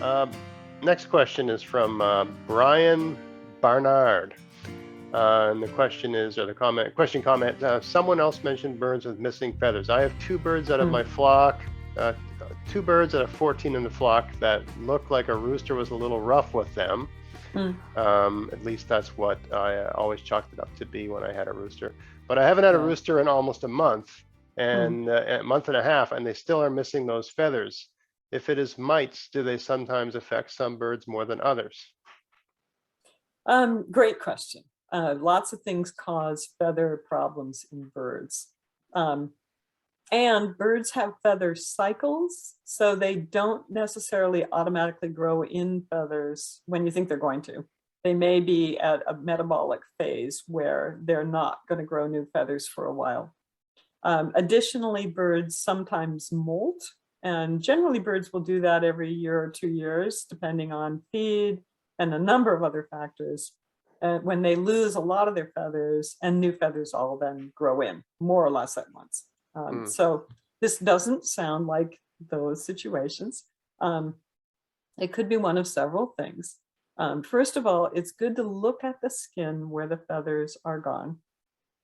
Um, Next question is from Brian Barnard. And the question is, or the comment, someone else mentioned birds with missing feathers. I have two birds out of my Mm. flock, uh, two birds out of 14 in the flock that look like a rooster was a little rough with them. Mm. At least that's what I always chalked it up to be when I had a rooster. But I haven't had a Yeah. rooster in almost a month Mm. and a month and a half, and they still are missing those feathers. If it is mites, do they sometimes affect some birds more than others? Great question. Lots of things cause feather problems in birds. Um, and birds have feather cycles, so they don't necessarily automatically grow in feathers when you think they're going to. They may be at a metabolic phase where they're not going to grow new feathers for a while. Additionally, birds sometimes molt, and generally birds will do that every year or 2 years, depending on feed and a number of other factors. When they lose a lot of their feathers, and new feathers all then grow in, more or less at once. Hmm. So this doesn't sound like those situations. It could be one of several things. First of all, it's good to look at the skin where the feathers are gone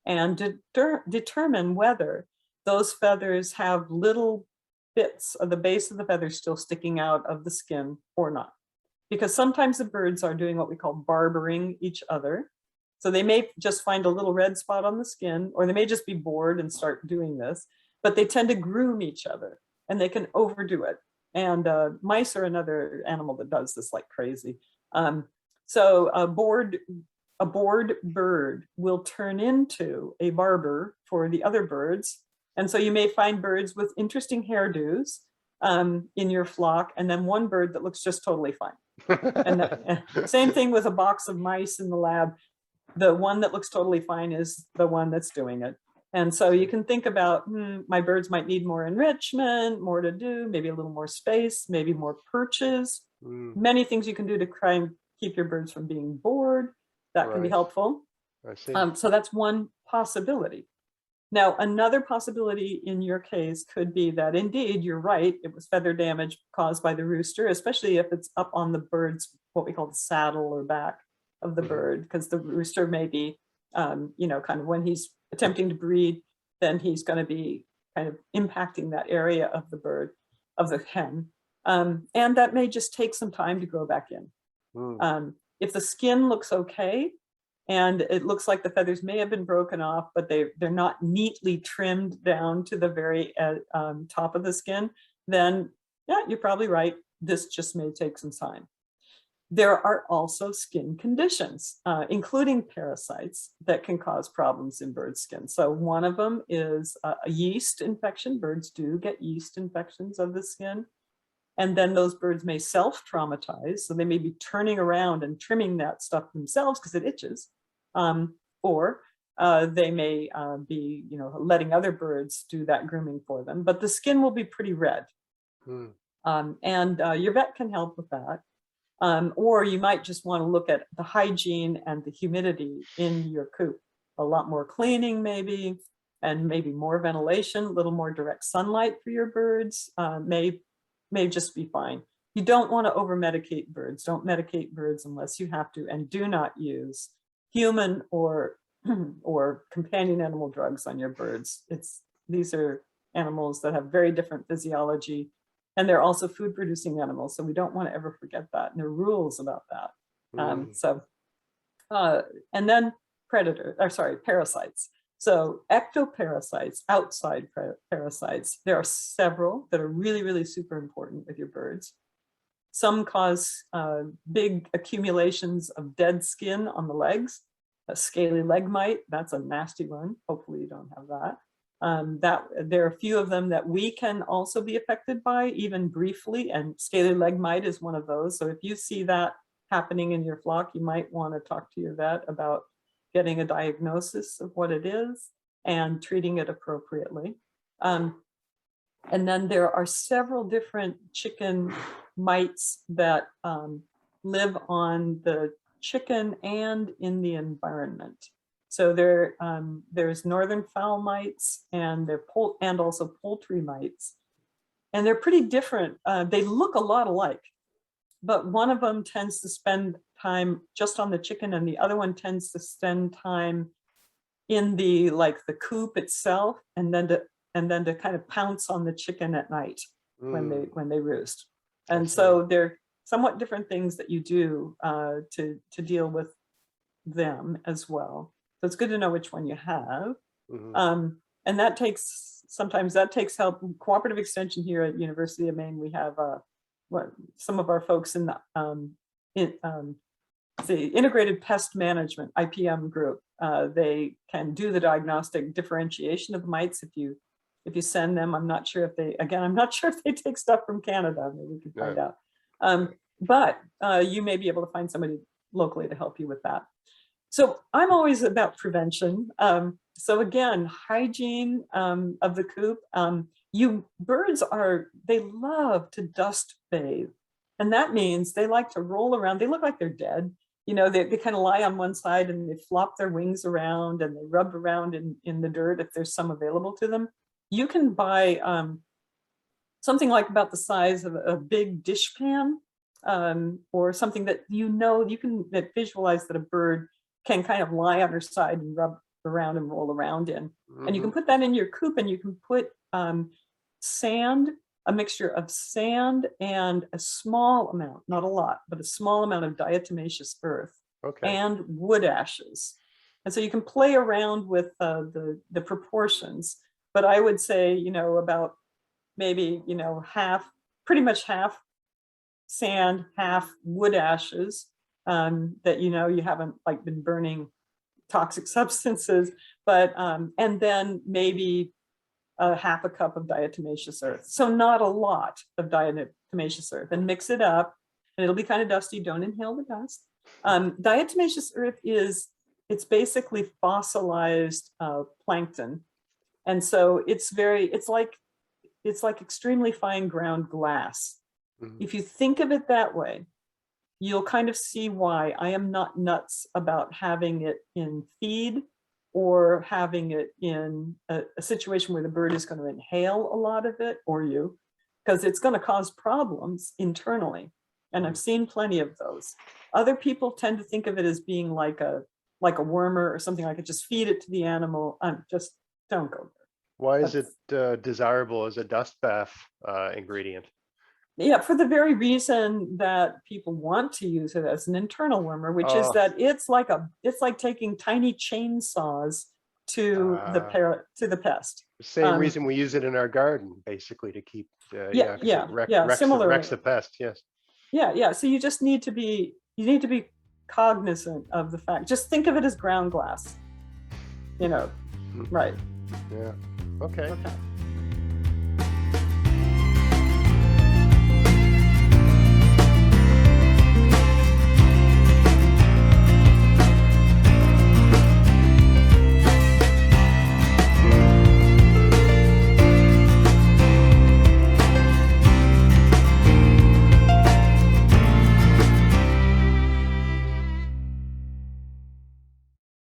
and determine whether those feathers have little bits of the base of the feather still sticking out of the skin or not. Because sometimes the birds are doing what we call barbering each other. So they may just find a little red spot on the skin, or they may just be bored and start doing this, but they tend to groom each other and they can overdo it. And mice are another animal that does this like crazy. So a bored bird will turn into a barber for the other birds. And so you may find birds with interesting hairdos in your flock, and then one bird that looks just totally fine. And same thing with a box of mice in the lab. The one that looks totally fine is the one that's doing it. And so you can think about, my birds might need more enrichment, more to do, maybe a little more space, maybe more perches. Many things you can do to try and keep your birds from being bored. That can be Right. helpful. I see. So that's one possibility. Now, another possibility in your case could be that indeed, you're right, it was feather damage caused by the rooster, especially if it's up on the bird's, what we call the saddle or back of the Mhm. bird, because the rooster may be, kind of when he's attempting to breed, then he's going to be kind of impacting that area of the bird, of the hen. And that may just take some time to grow back in. Mm. If the skin looks okay, and it looks like the feathers may have been broken off, but they're not neatly trimmed down to the very top of the skin, then yeah, you're probably right. This just may take some time. There are also skin conditions, including parasites, that can cause problems in bird skin. So one of them is a yeast infection. Birds do get yeast infections of the skin. And then those birds may self-traumatize. So they may be turning around and trimming that stuff themselves because it itches. Or they may be, letting other birds do that grooming for them. But the skin will be pretty red. Mm. And your vet can help with that. Or you might just want to look at the hygiene and the humidity in your coop. A lot more cleaning maybe, and maybe more ventilation, a little more direct sunlight for your birds may just be fine. You don't want to over medicate birds. Don't medicate birds unless you have to, and do not use human or or companion animal drugs on your birds. These are animals that have very different physiology, and they're also food producing animals. So we don't want to ever forget that. And there are rules about that. Mm. And then parasites. So ectoparasites, outside parasites, there are several that are really, really super important with your birds. Some cause big accumulations of dead skin on the legs. A scaly leg mite, that's a nasty one. Hopefully you don't have that. There are a few of them that we can also be affected by, even briefly, and scaly leg mite is one of those. So if you see that happening in your flock, you might want to talk to your vet about getting a diagnosis of what it is and treating it appropriately. And then there are several different chicken mites that live on the chicken and in the environment. So there's northern fowl mites and and also poultry mites. And they're pretty different. They look a lot alike. but one of them tends to spend time just on the chicken, and the other one tends to spend time in the coop itself, and then to kind of pounce on the chicken at night when they roost. And so they're somewhat different things that you do to deal with them as well. So it's good to know which one you have. And sometimes that takes help. Cooperative Extension here at University of Maine, we have some of our folks in the Integrated Pest Management, IPM group. They can do the diagnostic differentiation of mites if you send them. I'm not sure if they take stuff from Canada. Maybe we can find out. But you may be able to find somebody locally to help you with that. So I'm always about prevention. So again, hygiene of the coop. Birds they love to dust bathe. And that means they like to roll around. They look like they're dead. You know, they kind of lie on one side and they flop their wings around and they rub around in the dirt if there's some available to them. You can buy something like about the size of a big dishpan, or something that that visualize that a bird can kind of lie on her side and rub around and roll around in. And you can put that in your coop, and you can put sand, a mixture of sand and a small amount, not a lot, but a small amount of diatomaceous earth and wood ashes. And so you can play around with the proportions, but I would say, about maybe, pretty much half sand, half wood ashes, that, you haven't been burning toxic substances, but, and then maybe half a cup of diatomaceous earth. So not a lot of diatomaceous earth, and mix it up, and it'll be kind of dusty. Don't inhale the dust. Diatomaceous earth it's basically fossilized plankton. And so it's like extremely fine ground glass. If you think of it that way, you'll kind of see why I am not nuts about having it in feed or having it in a situation where the bird is going to inhale a lot of it, or because it's going to cause problems internally. And I've seen plenty of those. Other people tend to think of it as being like a wormer or something like it. Just feed it to the animal. Just don't go there. Why is it desirable as a dust bath ingredient? Yeah, for the very reason that people want to use it as an internal wormer, which is that it's like taking tiny chainsaws to the pest. Same reason we use it in our garden, basically, to keep similar wrecks the pest. Yes. Yeah. So you just need to be cognizant of the fact. Just think of it as ground glass. Right. Yeah. Okay.